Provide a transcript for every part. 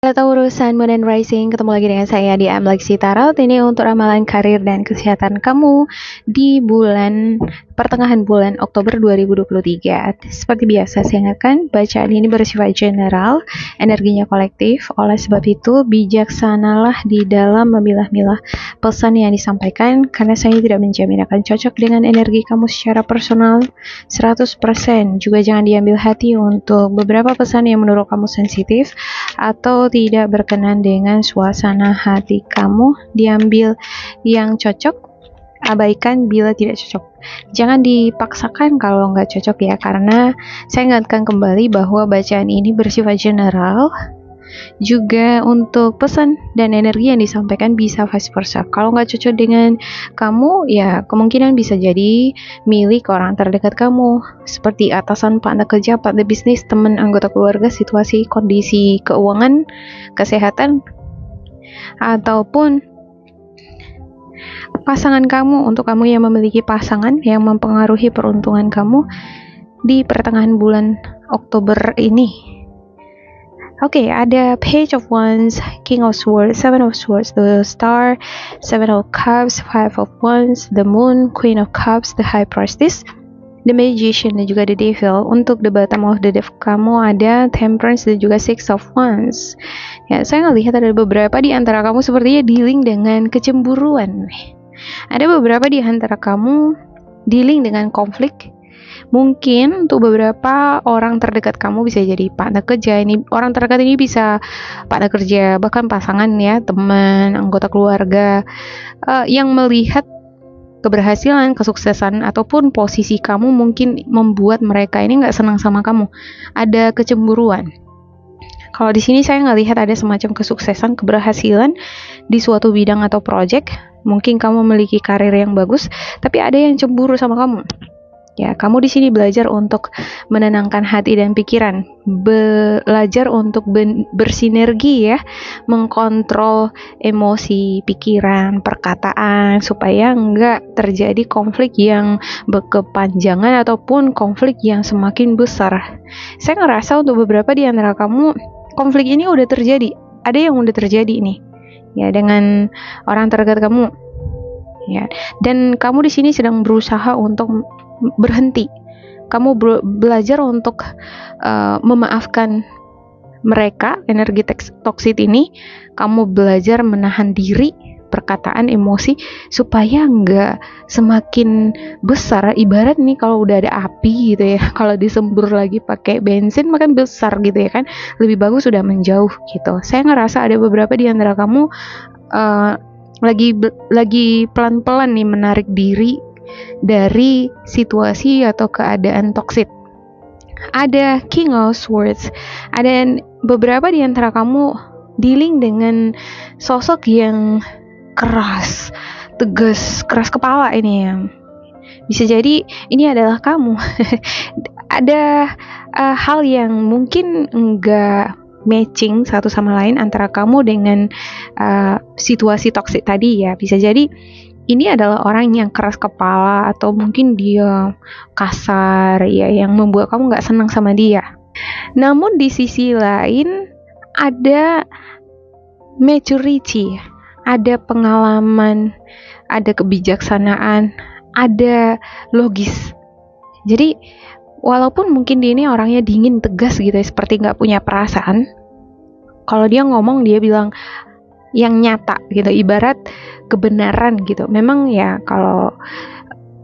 Halo Taurus Sun, Moon and Rising, ketemu lagi dengan saya di Lexi Tarot. Ini untuk ramalan karir dan kesehatan kamu di pertengahan bulan Oktober 2023. Seperti biasa, saya ingatkan, bacaan ini bersifat general, energinya kolektif. Oleh sebab itu, bijaksanalah di dalam memilah-milah pesan yang disampaikan, karena saya tidak menjamin akan cocok dengan energi kamu secara personal 100%. Juga jangan diambil hati untuk beberapa pesan yang menurut kamu sensitif atau tidak berkenan dengan suasana hati kamu. Diambil yang cocok, abaikan bila tidak cocok. Jangan dipaksakan kalau nggak cocok ya, karena saya ingatkan kembali bahwa bacaan ini bersifat general. Juga untuk pesan dan energi yang disampaikan bisa vice versa. Kalau nggak cocok dengan kamu, ya kemungkinan bisa jadi milik orang terdekat kamu, seperti atasan, partner kerja, partner bisnis, teman, anggota keluarga, situasi, kondisi keuangan, kesehatan, ataupun pasangan kamu. Untuk kamu yang memiliki pasangan yang mempengaruhi peruntungan kamu di pertengahan bulan Oktober ini. Oke, ada Page of Wands, King of Swords, Seven of Swords, the Star, Seven of Cups, Five of Wands, the Moon, Queen of Cups, the High Priestess, the Magician, dan juga the Devil. Untuk the bottom of the deck kamu ada Temperance dan juga Six of Wands. Ya, saya ngelihat ada beberapa di antara kamu sepertinya dealing dengan kecemburuan. Ada beberapa di antara kamu dealing dengan konflik. Mungkin untuk beberapa orang terdekat kamu bisa jadi partner kerja. Ini orang terdekat ini bisa partner kerja, bahkan pasangan ya, teman, anggota keluarga, yang melihat keberhasilan, kesuksesan, ataupun posisi kamu mungkin membuat mereka ini nggak senang sama kamu. Ada kecemburuan. Kalau di sini saya ngelihat ada semacam kesuksesan, keberhasilan di suatu bidang atau project. Mungkin kamu memiliki karir yang bagus, tapi ada yang cemburu sama kamu. Ya, kamu di sini belajar untuk menenangkan hati dan pikiran, belajar untuk bersinergi ya, mengkontrol emosi, pikiran, perkataan, supaya enggak terjadi konflik yang berkepanjangan ataupun konflik yang semakin besar. Saya ngerasa untuk beberapa di antara kamu, konflik ini udah terjadi, ada yang udah terjadi nih, ya, dengan orang terdekat kamu. Ya, dan kamu di sini sedang berusaha untuk berhenti. Kamu belajar untuk memaafkan mereka, energi toksit ini. Kamu belajar menahan diri, perkataan, emosi, supaya nggak semakin besar. Ibarat nih kalau udah ada api gitu ya, kalau disembur lagi pakai bensin makan besar gitu ya kan, lebih bagus sudah menjauh gitu. Saya ngerasa ada beberapa di antara kamu lagi pelan-pelan nih menarik diri dari situasi atau keadaan toksik. Ada King of Swords. Ada beberapa di antara kamu dealing dengan sosok yang keras, tegas, keras kepala ini ya. Bisa jadi ini adalah kamu. Ada hal yang mungkin enggak matching satu sama lain antara kamu dengan situasi toksik tadi ya. Bisa jadi ini adalah orang yang keras kepala atau mungkin dia kasar ya, yang membuat kamu nggak senang sama dia. Namun di sisi lain ada maturity, ada pengalaman, ada kebijaksanaan, ada logis. Jadi walaupun mungkin dia ini orangnya dingin, tegas gitu ya, seperti nggak punya perasaan, kalau dia ngomong dia bilang yang nyata gitu, ibarat kebenaran gitu. Memang ya kalau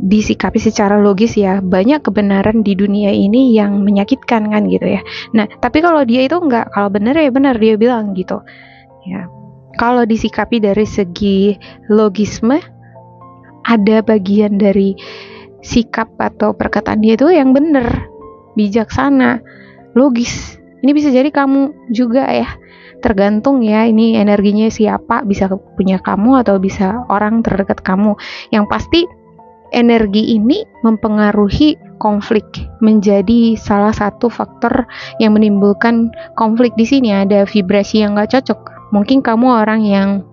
disikapi secara logis ya, banyak kebenaran di dunia ini yang menyakitkan kan gitu ya. Nah, tapi kalau dia itu enggak, kalau benar ya benar dia bilang gitu. Ya. Kalau disikapi dari segi logisme, ada bagian dari sikap atau perkataan dia itu yang benar, bijaksana, logis. Ini bisa jadi kamu juga ya. Tergantung ya, ini energinya siapa, bisa punya kamu atau bisa orang terdekat kamu. Yang pasti energi ini mempengaruhi konflik, menjadi salah satu faktor yang menimbulkan konflik. Di sini ada vibrasi yang gak cocok. Mungkin kamu orang yang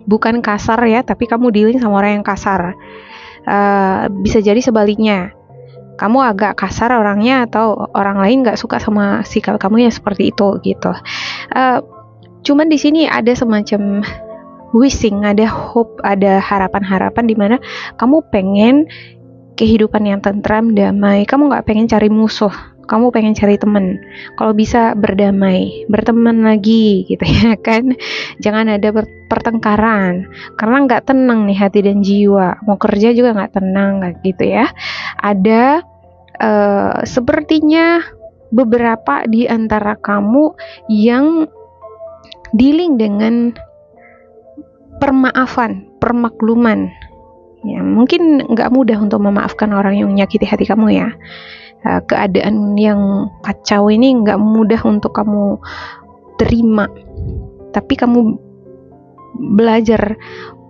bukan kasar ya, tapi kamu dealing sama orang yang kasar. Bisa jadi sebaliknya, kamu agak kasar orangnya atau orang lain gak suka sama sikap kamu yang seperti itu gitu. Cuman di sini ada semacam wishing, ada hope, ada harapan-harapan di mana kamu pengen kehidupan yang tentram, damai. Kamu nggak pengen cari musuh, kamu pengen cari teman. Kalau bisa berdamai, berteman lagi gitu ya kan. Jangan ada pertengkaran, karena nggak tenang nih hati dan jiwa. Mau kerja juga nggak tenang gitu ya. Ada sepertinya beberapa di antara kamu yang dealing dengan permakluman. Ya, mungkin nggak mudah untuk memaafkan orang yang menyakiti hati kamu ya. Keadaan yang kacau ini nggak mudah untuk kamu terima. Tapi kamu belajar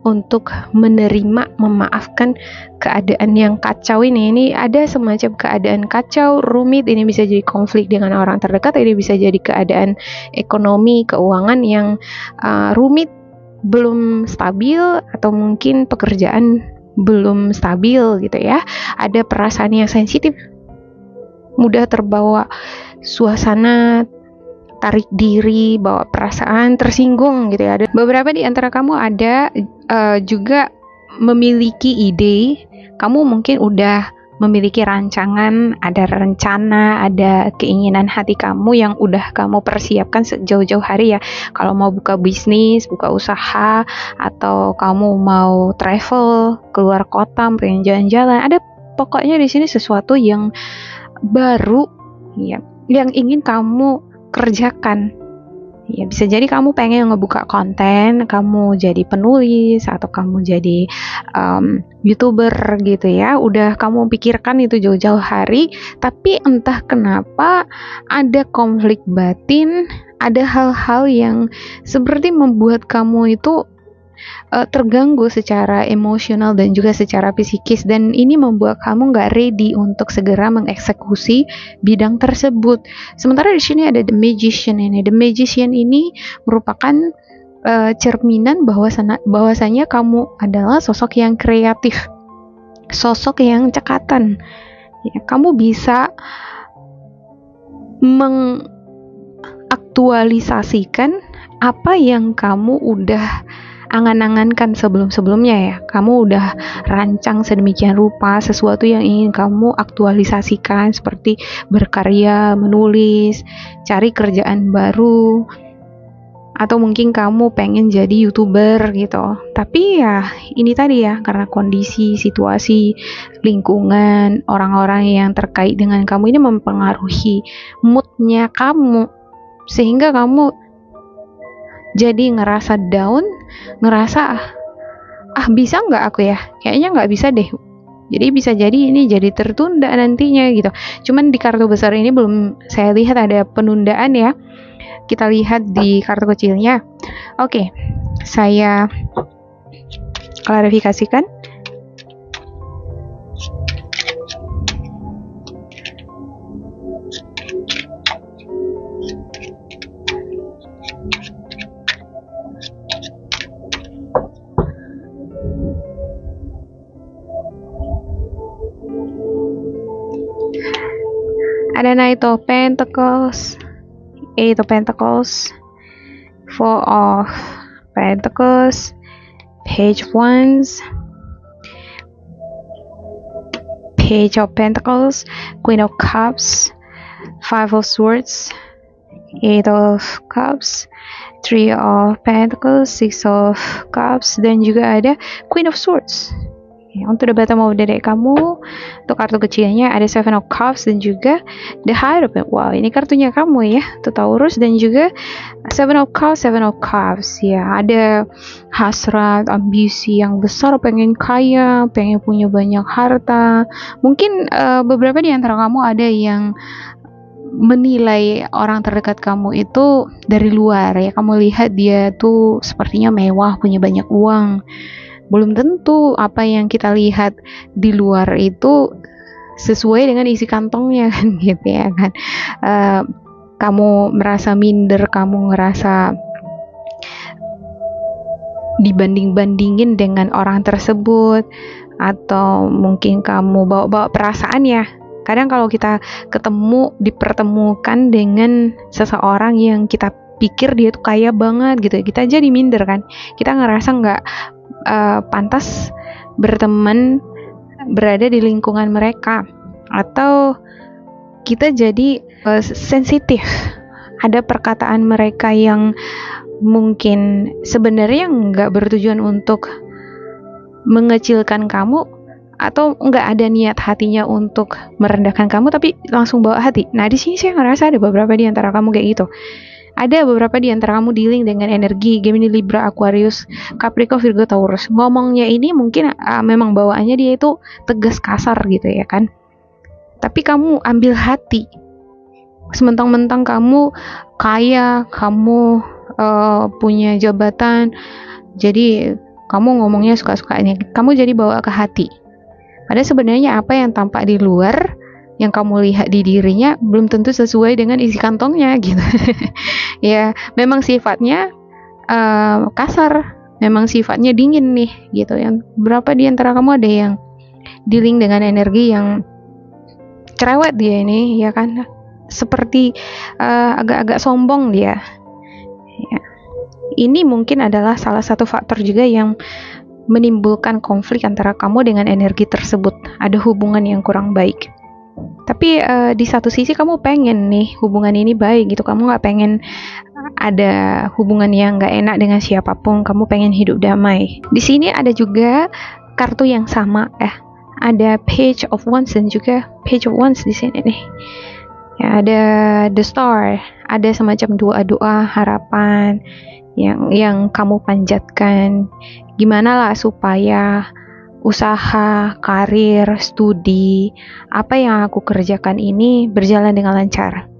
untuk menerima, memaafkan keadaan yang kacau ini. Ini ada semacam keadaan kacau, rumit. Ini bisa jadi konflik dengan orang terdekat. Ini bisa jadi keadaan ekonomi, keuangan yang rumit, belum stabil, atau mungkin pekerjaan belum stabil gitu ya. Ada perasaan yang sensitif, mudah terbawa suasana, tarik diri, bawa perasaan, tersinggung gitu ya. Ada beberapa di antara kamu ada juga memiliki ide. Kamu mungkin udah memiliki rancangan, ada rencana, ada keinginan hati kamu yang udah kamu persiapkan sejauh-jauh hari ya. Kalau mau buka bisnis, buka usaha, atau kamu mau travel keluar kota, pengen jalan-jalan, ada pokoknya di sini sesuatu yang baru ya, yang ingin kamu kerjakan. Ya, bisa jadi kamu pengen ngebuka konten, kamu jadi penulis, atau kamu jadi YouTuber gitu ya. Udah kamu pikirkan itu jauh-jauh hari, tapi entah kenapa ada konflik batin, ada hal-hal yang seperti membuat kamu itu terganggu secara emosional dan juga secara psikis, dan ini membuat kamu nggak ready untuk segera mengeksekusi bidang tersebut. Sementara di sini ada The Magician ini. The Magician ini merupakan cerminan bahwasanya kamu adalah sosok yang kreatif, sosok yang cekatan. Ya, kamu bisa mengaktualisasikan apa yang kamu udah angan-angankan sebelum-sebelumnya ya. Kamu udah rancang sedemikian rupa sesuatu yang ingin kamu aktualisasikan, seperti berkarya, menulis, cari kerjaan baru, atau mungkin kamu pengen jadi YouTuber gitu. Tapi ya ini tadi ya, karena kondisi, situasi, lingkungan, orang-orang yang terkait dengan kamu ini mempengaruhi moodnya kamu, sehingga kamu jadi ngerasa down, ngerasa bisa nggak aku ya? Kayaknya nggak bisa deh. Jadi bisa jadi ini jadi tertunda nantinya gitu. Cuman di kartu besar ini belum saya lihat ada penundaan ya. Kita lihat di kartu kecilnya. Oke, saya klarifikasikan. Ada Knight of Pentacles, Eight of Pentacles, Four of Pentacles, Page of Wands, Page of Pentacles, Queen of Cups, Five of Swords, Eight of Cups, Three of Pentacles, Six of Cups, dan juga ada Queen of Swords. Ya, untuk the bottom of the deck kamu, untuk kartu kecilnya ada Seven of Cups dan juga The Hierophant. Wow, ini kartunya kamu ya, untuk Taurus, dan juga Seven of Cups. Ya, ada hasrat, ambisi yang besar, pengen kaya, pengen punya banyak harta. Mungkin beberapa di antara kamu ada yang menilai orang terdekat kamu itu dari luar ya. Kamu lihat dia tuh sepertinya mewah, punya banyak uang. Belum tentu apa yang kita lihat di luar itu sesuai dengan isi kantongnya kan gitu ya kan. Kamu merasa minder, kamu ngerasa dibanding-bandingin dengan orang tersebut, atau mungkin kamu bawa-bawa perasaan ya. Kadang kalau kita dipertemukan dengan seseorang yang kita pikir dia tuh kaya banget gitu, kita jadi minder kan, kita ngerasa nggak pantas berteman, berada di lingkungan mereka, atau kita jadi sensitif. Ada perkataan mereka yang mungkin sebenarnya nggak bertujuan untuk mengecilkan kamu, atau nggak ada niat hatinya untuk merendahkan kamu, tapi langsung bawa hati. Nah, di sini saya ngerasa ada beberapa di antara kamu kayak gitu. Ada beberapa di antara kamu dealing dengan energi Gemini, Libra, Aquarius, Capricorn, Virgo, Taurus. Ngomongnya ini mungkin memang bawaannya dia itu tegas, kasar gitu ya kan. Tapi kamu ambil hati. Sementang-mentang kamu kaya, kamu punya jabatan, jadi kamu ngomongnya suka-sukanya, kamu jadi bawa ke hati. Padahal sebenarnya apa yang tampak di luar, yang kamu lihat di dirinya belum tentu sesuai dengan isi kantongnya gitu. Ya, memang sifatnya kasar, memang sifatnya dingin nih gitu. Yang berapa di antara kamu ada yang dealing dengan energi yang cerewet dia ini, ya kan? Seperti agak-agak sombong dia. Ya. Ini mungkin adalah salah satu faktor juga yang menimbulkan konflik antara kamu dengan energi tersebut. Ada hubungan yang kurang baik. Tapi di satu sisi kamu pengen nih hubungan ini baik gitu. Kamu nggak pengen ada hubungan yang nggak enak dengan siapapun. Kamu pengen hidup damai. Di sini ada juga kartu yang sama ya. Ada Page of Wands dan juga Page of Wands di sini nih. Ya, ada The Star. Ada semacam doa-doa harapan yang kamu panjatkan. Gimana lah supaya usaha, karir, studi, apa yang aku kerjakan ini berjalan dengan lancar.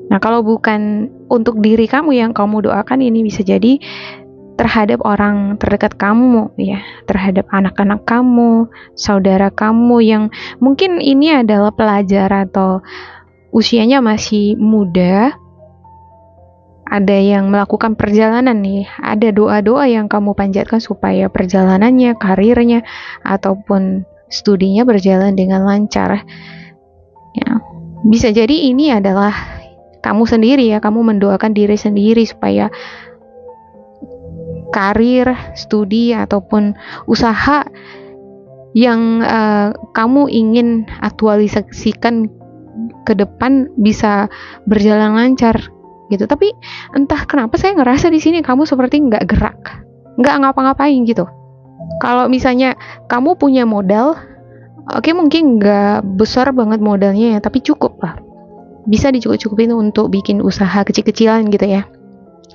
Nah, kalau bukan untuk diri kamu yang kamu doakan, ini bisa jadi terhadap orang terdekat kamu ya, terhadap anak-anak kamu, saudara kamu yang mungkin ini adalah pelajar atau usianya masih muda. Ada yang melakukan perjalanan nih, ada doa-doa yang kamu panjatkan supaya perjalanannya, karirnya, ataupun studinya berjalan dengan lancar. Ya, bisa jadi ini adalah kamu sendiri ya, kamu mendoakan diri sendiri supaya karir, studi, ataupun usaha yang kamu ingin aktualisasikan ke depan bisa berjalan lancar. Gitu. Tapi entah kenapa saya ngerasa di sini kamu seperti nggak gerak, nggak ngapa-ngapain gitu. Kalau misalnya kamu punya modal, oke, mungkin nggak besar banget modalnya ya, tapi cukup lah, bisa dicukup-cukupin untuk bikin usaha kecil-kecilan gitu ya.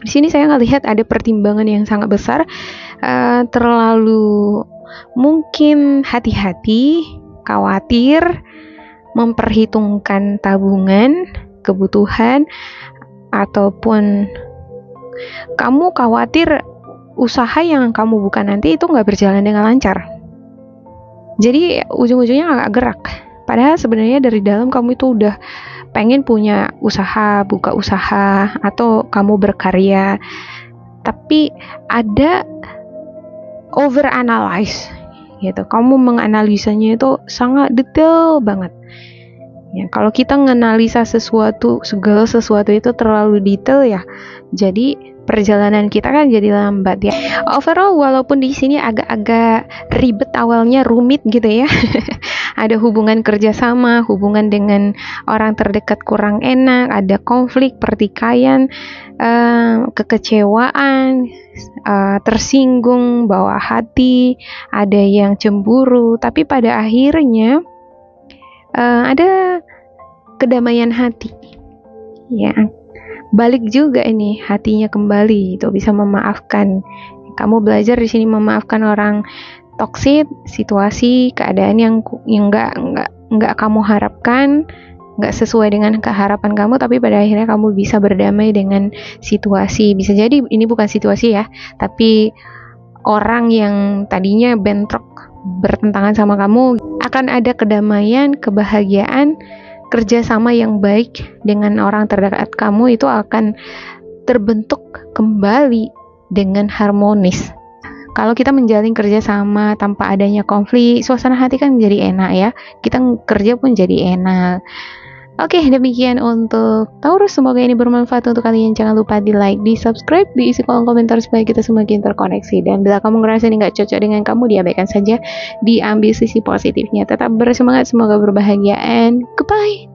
Di sini saya ngelihat ada pertimbangan yang sangat besar, terlalu mungkin hati-hati, khawatir, memperhitungkan tabungan, kebutuhan, ataupun kamu khawatir usaha yang kamu buka nanti itu nggak berjalan dengan lancar. Jadi ujung-ujungnya agak gerak. Padahal sebenarnya dari dalam kamu itu udah pengen punya usaha, buka usaha, atau kamu berkarya. Tapi ada overanalyze gitu. Kamu menganalisanya itu sangat detail banget. Ya, kalau kita menganalisa sesuatu, segala sesuatu itu terlalu detail ya, jadi perjalanan kita kan jadi lambat ya. Overall, walaupun di sini agak-agak ribet awalnya, rumit gitu ya. Ada hubungan kerjasama, hubungan dengan orang terdekat kurang enak, ada konflik, pertikaian, kekecewaan, tersinggung, bawa hati, ada yang cemburu, tapi pada akhirnya ada kedamaian hati ya, balik juga ini hatinya kembali, itu bisa memaafkan. Kamu belajar di sini memaafkan orang toksik, situasi, keadaan yang nggak kamu harapkan, nggak sesuai dengan keharapan kamu, tapi pada akhirnya kamu bisa berdamai dengan situasi. Bisa jadi ini bukan situasi ya, tapi orang yang tadinya bentrok, bertentangan sama kamu, akan ada kedamaian, kebahagiaan, kerjasama yang baik dengan orang terdekat kamu itu akan terbentuk kembali dengan harmonis. Kalau kita menjalin kerjasama tanpa adanya konflik, suasana hati kan jadi enak ya. Kita kerja pun jadi enak. Oke, demikian untuk Taurus. Semoga ini bermanfaat untuk kalian. Jangan lupa di like, di subscribe, diisi kolom komentar supaya kita semakin terkoneksi. Dan bila kamu ngerasa ini nggak cocok dengan kamu, diabaikan saja, diambil sisi positifnya. Tetap bersemangat, semoga berbahagia, and goodbye.